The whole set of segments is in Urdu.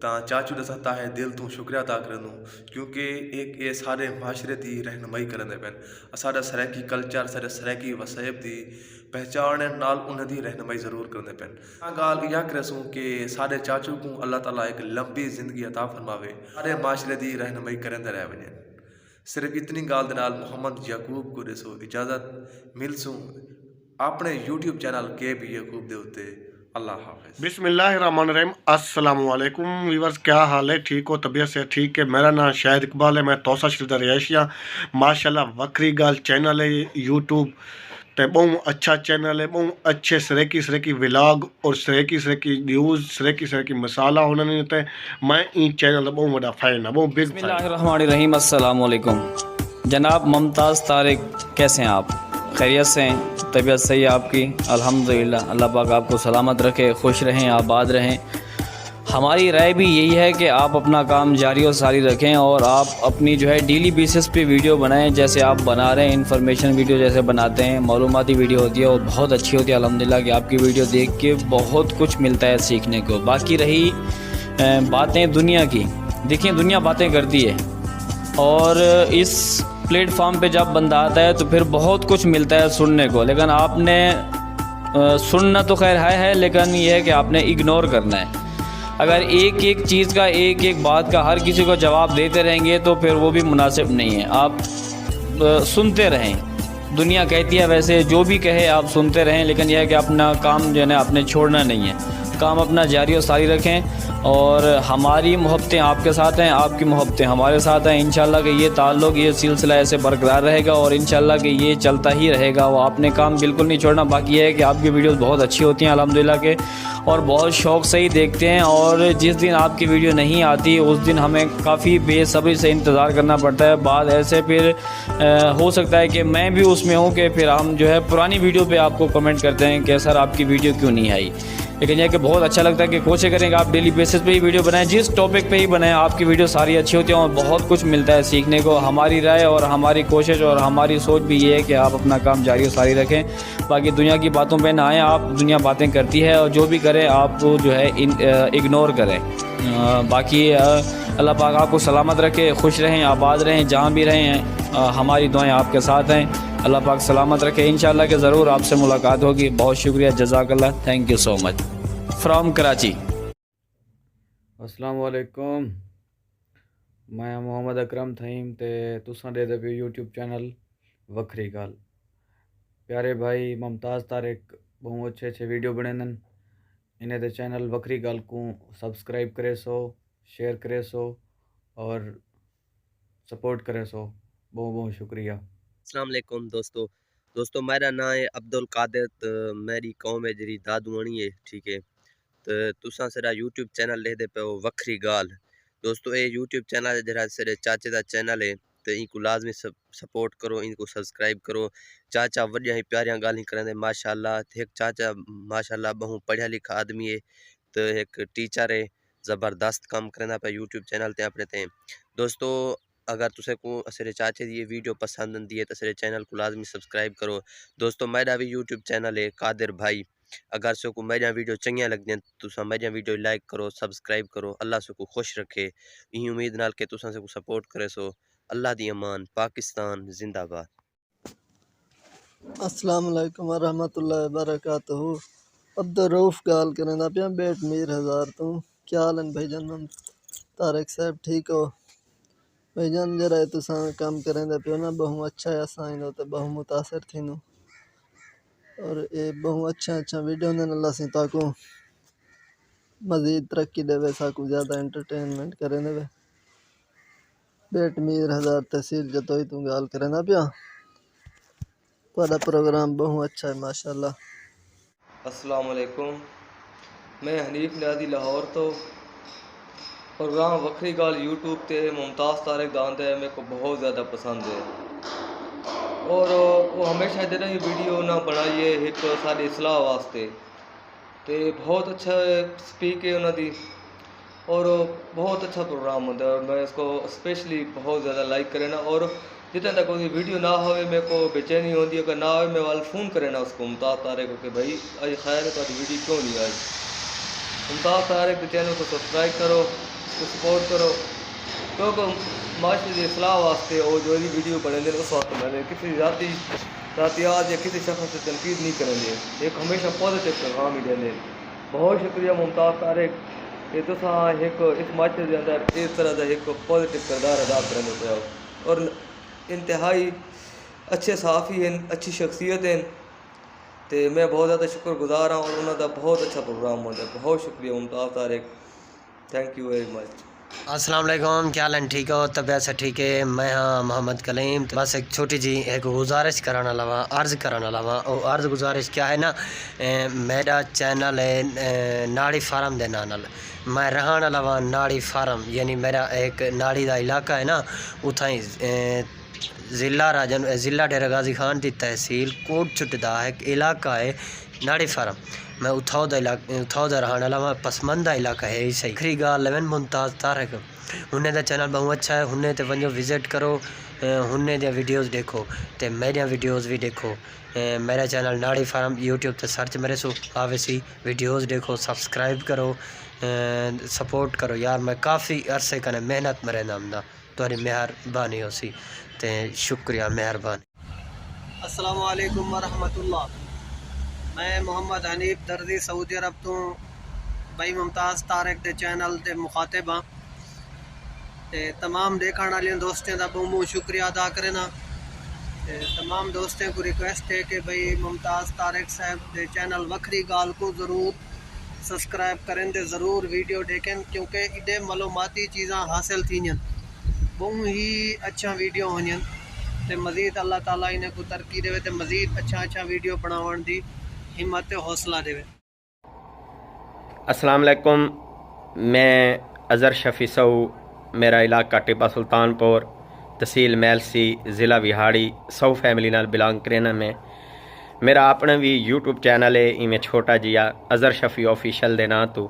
ਤਾਂ ਚਾਚੂ ਦਾ ਸਤਾ ਹੈ ਦਿਲ ਤੋਂ ਸ਼ੁਕਰੀਆ ਅਦਾ ਕਰਨ ਨੂੰ, ਕਿਉਂਕਿ ਇਹ ਸਾਰੇ ਮਾਸ਼ਰੇ ਦੀ ਰਹਿਨਮਾਈ ਕਰਦੇ ਪੈਣ। ਸਾਡਾ ਸਰੈਕੀ ਕਲਚਰ, ਸਾਡੇ ਸਰੈਕੀ ਵਸਾਇਬ ਦੀ ਪਹਿਚਾਣ ਨਾਲ ਉਹਨਾਂ ਦੀ ਰਹਿਨਮਾਈ ਜ਼ਰੂਰ ਕਰਦੇ ਪੈਣ। گال یہ کرسوں کہ سارے چاچو کو اللہ تعالیٰ ایک لمبی زندگی عطا فرماوے، سارے معاشرے دی رہنمائی کرندے رہ ونجن۔ صرف اتنی گال دے نال محمد یعقوب کو دسو اجازت مل سوں اپنے یوٹیوب چینل کے بھی یعقوب دے ہوتے۔ اللہ حافظ۔ بسم اللہ الرحمن الرحیم۔ السلام علیکم ویورز، کیا حال ہے؟ ٹھیک ہو؟ طبیعت سے ٹھیک ہے؟ میرا نام شاہد اقبال ہے، میں توسا شریف دا رہائشی ہاں۔ ماشاءاللہ وکری گال چینل ہے یوٹیوب تے، بہت اچھا چینل ہے، بہت اچھے سریکی ولاگ اور سریکی نیوز، سریکی مسالہ ہونا نہیں ہوتا ہے۔ میں ان چینل کا بہت بڑا فین ہوں، بہت بگ بسم اللہ الرحمن الرحیم۔ السلام علیکم جناب ممتاز طارق، کیسے ہیں آپ؟ خیریت سے ہیں؟ طبیعت صحیح ہے آپ کی؟ الحمدللہ، اللہ پاک آپ کو سلامت رکھے، خوش رہیں، آباد رہیں۔ ہماری رائے بھی یہی ہے کہ آپ اپنا کام جاری و ساری رکھیں اور آپ اپنی جو ہے ڈیلی بیسس پہ ویڈیو بنائیں، جیسے آپ بنا رہے ہیں، انفارمیشن ویڈیو جیسے بناتے ہیں، معلوماتی ویڈیو ہوتی ہے اور بہت اچھی ہوتی ہے الحمدللہ، کہ آپ کی ویڈیو دیکھ کے بہت کچھ ملتا ہے سیکھنے کو۔ باقی رہی باتیں دنیا کی، دیکھیں دنیا باتیں کرتی ہے اور اس پلیٹ فارم پہ جب بندہ آتا ہے تو پھر بہت کچھ ملتا ہے سننے کو، لیکن آپ نے سننا تو خیر ہے لیکن یہ ہے کہ آپ نے اگنور کرنا ہے۔ اگر ایک چیز کا، ایک بات کا ہر کسی کو جواب دیتے رہیں گے تو پھر وہ بھی مناسب نہیں ہے۔ آپ سنتے رہیں، دنیا کہتی ہے ویسے جو بھی کہے آپ سنتے رہیں، لیکن یہ ہے کہ اپنا کام جو ہے نا آپ نے چھوڑنا نہیں ہے، کام اپنا جاری و ساری رکھیں۔ اور ہماری محبتیں آپ کے ساتھ ہیں، آپ کی محبتیں ہمارے ساتھ ہیں، انشاءاللہ کہ یہ تعلق، یہ سلسلہ ایسے برقرار رہے گا اور انشاءاللہ کہ یہ چلتا ہی رہے گا۔ وہ آپ نے کام بالکل نہیں چھوڑنا۔ باقی یہ ہے کہ آپ کی ویڈیوز بہت اچھی ہوتی ہیں الحمدللہ کے، اور بہت شوق سے ہی دیکھتے ہیں، اور جس دن آپ کی ویڈیو نہیں آتی اس دن ہمیں کافی بے صبری سے انتظار کرنا پڑتا ہے۔ بعد ایسے پھر ہو سکتا ہے کہ میں بھی اس میں ہوں کہ پھر ہم جو ہے پرانی ویڈیو پہ آپ کو کمنٹ کرتے ہیں کہ سر آپ کی ویڈیو کیوں نہیں آئی، لیکن یہ کہ بہت اچھا لگتا ہے کہ کوشش کریں کہ آپ ڈیلی بیسس پہ ہی ویڈیو بنائیں، جس ٹاپک پہ ہی بنائیں، آپ کی ویڈیو ساری اچھی ہوتی ہیں اور بہت کچھ ملتا ہے سیکھنے کو۔ ہماری رائے اور ہماری کوشش اور ہماری سوچ بھی یہ ہے کہ آپ اپنا کام جاری و ساری رکھیں، باقی دنیا کی باتوں پہ نہ آئیں۔ آپ دنیا باتیں کرتی ہے اور جو بھی کریں آپ جو ہے اگنور کریں۔ باقی اللہ پاک آپ کو سلامت رکھے، خوش رہیں، آباد رہیں، جہاں بھی رہیں ہیں۔ ہماری دعائیں آپ کے ساتھ ہیں، اللہ پاک سلامت رکھے۔ انشاءاللہ کہ ضرور آپ سے ملاقات ہوگی۔ بہت شکریہ، جزاک اللہ، thank you so much from Karachi. السلام علیکم، میں محمد اکرم تھیم تے تساں دے پے یوٹیوب چینل وکھری گال۔ پیارے بھائی ممتاز طارق بہت اچھے ویڈیو بنائیں، انہیں دے چینل وکھری گال کو سبسکرائب کرے سو، شیئر کرے سو اور سپورٹ کرے سو۔ بہت شکریہ۔ السلام علیکم دوستو میرا نام ہے عبد القادر، میری قوم ہے جی دادوانی ہے، ٹھیک ہے؟ تو تساں سارا یوٹیوب چینل لکھ دے پے وکھری گال۔ دوستو یہ یوٹیوب چینل ہے جڑا سارے چاچے دا چینل ہے، تو ان کو لازمی سپورٹ کرو، ان کو سبسکرائب کرو۔ چاچا وڈیاں ہی پیاریاں گالیاں کرندے ماشاءاللہ۔ ایک چاچا ماشاءاللہ بہت پڑھیا لکھا آدمی ہے، تو ایک ٹیچر ہے، زبردست کام کرنا پہ یوٹیوب چینل تے اپنے تے۔ دوستو اگر تسے کو اسے چاچے دی یہ ویڈیو پسند آندی ہے تو اسے چینل کو لازمی سبسکرائب کرو۔ دوستو میرا بھی یوٹیوب چینل ہے قادر بھائی، اگر سو کو میرا ویڈیو چنگیاں لگ دیں تو میرا ویڈیو لائک کرو، سبسکرائب کرو۔ اللہ سو کو خوش رکھے، یہ امید نال کہ تساں سے کو سپورٹ کرے سو۔ اللہ دی امان، پاکستان زندہ باد۔ السلام علیکم ورحمۃ اللہ وبرکاتہ۔ عبدالرؤف گال کرنا پیا بیٹ میر ہزار تو کیا حال ہے بھائی جان؟ طارق صاحب ٹھیک ہو بھائی جان؟ جرا تساں کام کریں پہ نا بہت اچھا ہے، اساں تو بہت متاثر تھینو اور یہ بہت اچھا ویڈیو نے اللہ سی تاکو مزید ترقی دے، ساکو زیادہ انٹرٹینمنٹ کریں دے۔ بیٹ میر ہزار تحصیل جتوئی تو گال کرنا پیا، تھوڑا پروگرام بہت اچھا ہے ماشاءاللہ۔ السلام علیکم، میں حنیف نیازی لاہور تو پروگرام وکھری گال یوٹیوب تے ممتاز طارق داند ہے، میرے کو بہت زیادہ پسند ہے، اور وہ ہمیشہ جدہ ہی ویڈیو نہ بنائیے ایک ساری اصلاح واسطے، تے بہت اچھا سپیک ہے انہوں دی، اور بہت اچھا پروگرام ہوتا ہے، اور میں اس کو اسپیشلی بہت زیادہ لائک کرنا۔ اور جتنے تک کوئی ویڈیو نہ ہوئے میرے کو بے چینی ہوتی ہے، اگر نہ ہوئے میں وال فون کرنا اس کو ممتاز طارق کو کہ بھائی آج خیر ہے، تاری ویڈیو کیوں نہیں آئی؟ ممتاز طارق کے چینل کو سبسکرائب کرو، کو سپورٹ کرو کیونکہ معاشرے کی اصلاح واسطے وہ جو بھی ویڈیو بنے دیں اس واسطے بنے کسی ذاتیات یا کسی شخص سے تنقید نہیں کریں گے ایک ہمیشہ پازیٹیو پیغام ہی دیں. بہت شکریہ ممتاز طارق کہ تصا ایک اس معاشرے کے اندر اس طرح کا ایک پازیٹیو کردار ادا کرنے پہ اور انتہائی اچھے صحافی ہیں, اچھی شخصیت ہیں. تو میں بہت زیادہ شکر گزار ہوں اور انہوں کا بہت اچھا پروگرام ہوتا ہے. بہت شکریہ Mumtaz Tariq, thank you very much. السلام علیکم, کیا حال ٹھیک ہو؟ طبیعت سے ٹھیک ہے. میں ہاں محمد کلیم. بس ایک چھوٹی جی ایک گزارش کرانا لوا, عرض کرانا لوا. اور عرض گزارش کیا ہے نا, میرا چینل ہے ناڑی فارم دے نال. میں رہانا لوا ناڑی فارم, یعنی میرا ایک ناڑی دا علاقہ ہے نا, اتھائی ضلع ڈیرہ غازی خان دی تحصیل کوٹ چٹ دا ایک علاقہ ہے ناڑی فارم. میں اتھاؤ دا رہانا لوا. پسماندہ علاقہ ہے ہی صحیح. آخری گال لیون ممتاز طارق, انہیں دا چینل بہت اچھا ہے. انہیں تے ونجو وزٹ کرو, انہیں دیا ویڈیوز دیکھو تے میرے ویڈیوز بھی دیکھو. میرا چینل ناڑی فارم یوٹیوب تے سرچ میرے سو آوے سی, ویڈیوز دیکھو, سبسکرائب کرو, سپورٹ کرو یار. میں کافی عرصے کنے محنت میں رہنا ہوں, تمہاری مہربانی ہو سی تے شکریہ مہربانی. السلام علیکم ورحمۃ اللہ. میں محمد حنیف دردی سعودی عرب تو بھائی ممتاز طارق دے چینل تے مخاطب ہاں. تے تمام دیکھنے والے دوستیں دا بہت شکریہ ادا کرنا. تمام دوستیں کو ریکویسٹ ہے کہ بھائی ممتاز طارق صاحب دے چینل وکری گال کو ضرور سبسکرائب کریں تے ضرور ویڈیو دیکھیں, کیونکہ ایڈے معلوماتی چیزاں حاصل تھیں, بہت ہی اچھا ویڈیو ہونی تے مزید اللہ تعالیٰ انہیں کو ترقی دے تے مزید اچھا ویڈیو بناون دی ہمت حوصلہ دے. السلام علیکم. میں اظہر شفیع سو, میرا علاقہ ٹیپا سلطان پور, تحصیل میلسی, ضلع وہاڑی, سو فیملی نال بلانگ کرنا. میں میرا اپنا بھی یوٹیوب چینل ہے, میں چھوٹا جیا اظہر شفیع آفیشل دے نا تو.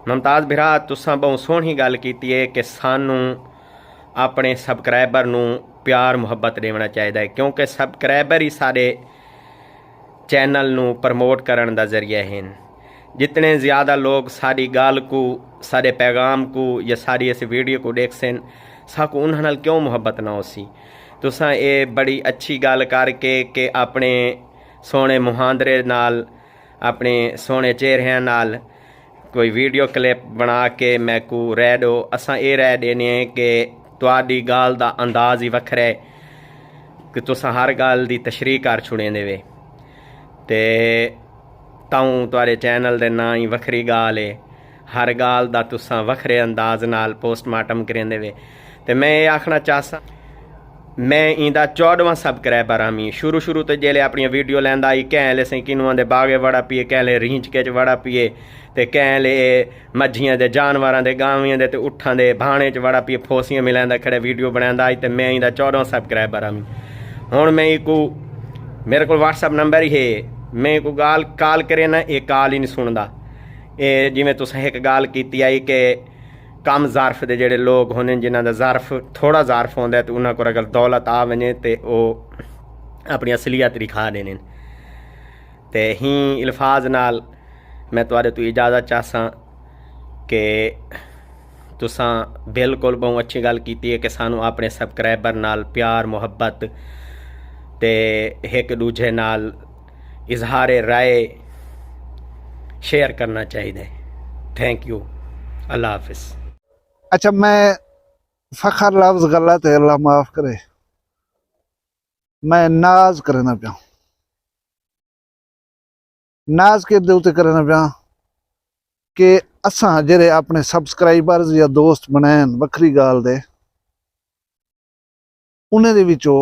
ممتاز بھرا تساں بہت سونی گل کیتی ہے کہ سانوں اپنے سبسکرائبر نو پیار محبت دینا چاہیے, کیونکہ سبسکرائبر ہی سارے چینل نو پرموٹ کرن دا ذریعہ ہیں. جتنے زیادہ لوگ ساری گال کو, سارے پیغام کو یا ساری اس ویڈیو کو دیکھ سن, ساکو انہاں نال کیوں محبت نہ ہو سی. تساں اے بڑی اچھی گال کر کے کہ اپنے سونے مہاندرے نال, اپنے سونے چہرے نال کوئی ویڈیو کلپ بنا کے میں کو رہ دو. اساں اے رہ دینے ہیں کہ تواڈی گال دا انداز ہی وکھرا ہے کہ تساں ہر گال دی تشریح کر چھڑیں دے وے. تے تاؤں توارے چینل دے نا ہی وکھری گال ہے, ہر گال دا تساں وکھرے انداز نال پوسٹ مارٹم کریں دے وے. تے میں یہ آکھنا چاہسا, میں ایندا 14واں سبسکرائبر ہاں. شروع تو جیلے اپنی ویڈیو لیندا ہی کہیں لے سیں کنواں دے باغے وڑا پیے, کہیں لے رینچ کے وڑا پیے, تے کہیں لے مجھیاں دے جانوراں دے گاویاں دے تے اٹھاں دے بھانے چ وڑا پیے پھوسیاں ملیندا کھڑے ویڈیو بناندا. تے میں ایندا 14واں سبسکرائبر ہاں. ہن میں کو میرے کو واٹس ایپ نمبر ہی ہے, میں کو گال کال کرے نا, یہ کال ہی نہیں سندا. یہ جی میں تساں ایک گال کیتی آئی کہ کم ظرف دے جڑے لوگ ہونے جنہاں دا ظرف تھوڑا ظرف ہوندا ہے تے انہاں کو اگر دولت آ ونجے تے او اپنی اصلیت دکھا دینے. تے ہی الفاظ نال میں تواڈے تو اجازت چاہساں کہ تساں بالکل بہت اچھی گل کیتی ہے کہ سانو اپنے سبسکرائبر نال پیار محبت تے ایک دوجے نال اظہار رائے شیئر کرنا چاہیے. تھینک یو, اللہ حافظ. اچھا میں فخر لفظ غلط ہے, اللہ معاف کرے. میں ناز کرنا پیا, ناز کے دوتے کرنا پیا کہ اساں جڑے اپنے سبسکرائبرز یا دوست بنائیں وکری گال دے, انہیں دے وچوں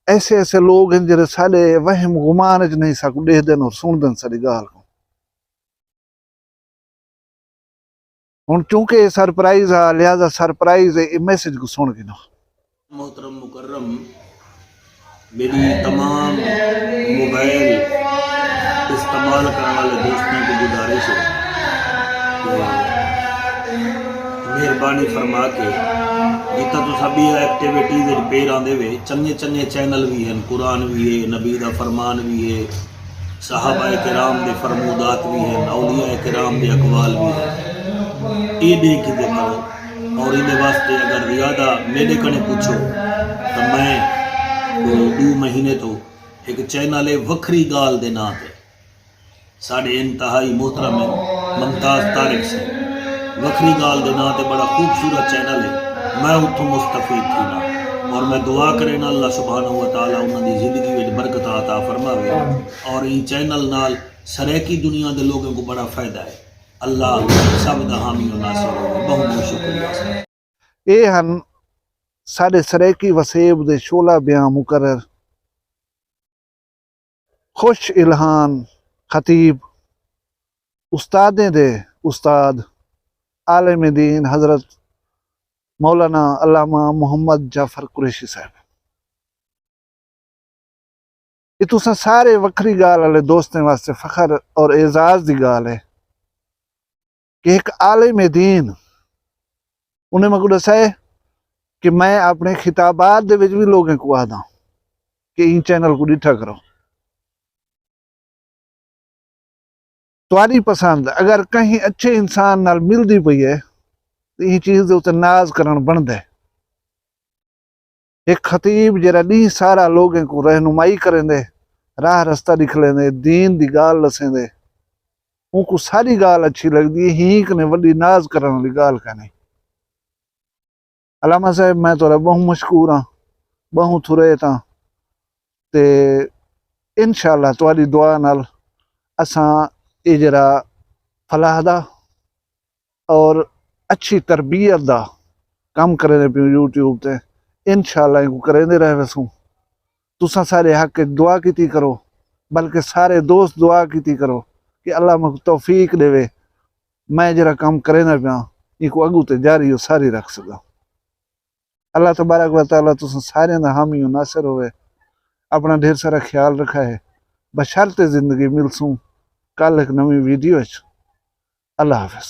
ایسے لوگ ہیں جڑے سارے وہم گمان چ نہیں سکو دیکھ دین اور سن دین ساری گال کو. ہن چونکہ سرپرائز ہے لہذا سرپرائز ہے میسج کو سن کے نا. محترم مکرم, میری تمام موبائل استعمال کرنے والے دوستوں کو گزارش ہے مہربانی فرما کے جتنا تو سبھی ایکٹیویٹیز پیر آدھے وے, چنگے چینل بھی ہیں, قرآن بھی ہے, نبی دا فرمان بھی ہے, صحابہ کرام دے فرمودات بھی ہیں, اولیاء کرام دے اقوال بھی ہیں. یہ دیکھ دے کرو. اور یہ واسطے اگر زیادہ میرے کنے پوچھو تو میں 2 مہینے تو ایک چینل ہے وکھری گال دے نام تے ساڑھے انتہائی محترم ممتاز طارق سے وکھری گال دے نام تے بڑا خوبصورت چینل ہے. میں اتوں مستفید تھی نا اور میں دعا کرے نا اللہ سبحانہ و تعالیٰ انہوں دی زندگی میں برکت عطا فرماوے اور یہ چینل نال سریکی دنیا دے لوگوں کو بڑا فائدہ ہے. اللہ سب دا حامی و ناصر ہو. بہت بہت شکریہ. یہ ہن سارے سریکی وسیب دے شعلہ بیان مقرر خوش الہان خطیب استادیں دے استاد عالم دین حضرت مولانا علامہ محمد جعفر قریشی صاحب. یہ تساں سارے وکھری گال والے دوستیں واسطے فخر اور اعزاز دی گال ہے کہ ایک عالم دین انہیں میں کو دسا ہے کہ میں اپنے خطابات دے وچ بھی لوگوں کو آدھا کہ ان چینل کو ڈٹھا کرو. تاری پسند اگر کہیں اچھے انسان نال ملدی پئی ہے تو یہ چیز دے اتنے ناز کرن بندا ہے. ایک خطیب جڑا نہیں سارا لوگوں کو رہنمائی کریں دے راہ رستہ دکھلیں دے دین دی گال دسیں دے ان کو ساری گال اچھی لگتی ہے. ہی کنے وڈی ناز کرن والی گال کا نہیں. علامہ صاحب میں تو بہت مشکور ہاں بہت تھریت ہاں تے انشاءاللہ تاری دعا نال اساں یہ جڑا فلاح دا اور اچھی تربیت دا کام کریں پیوں یوٹیوب تے انشاءاللہ ان کو کریں دے رہے ویسوں. تساں سارے حق دعا کیتی کرو بلکہ سارے دوست دعا کیتی کرو کہ اللہ مجھے توفیق دے وے میں جڑا کام کریں دے پیاں ان کو اگو تے جاری و ساری رکھ سکا. اللہ تبارک و تعالیٰ تساں سارے دا حامی و ناصر ہوئے. اپنا ڈھیر سارا خیال رکھا ہے. بشرط زندگی ملسوں کل ایک نوی ویڈیو. اللہ حافظ.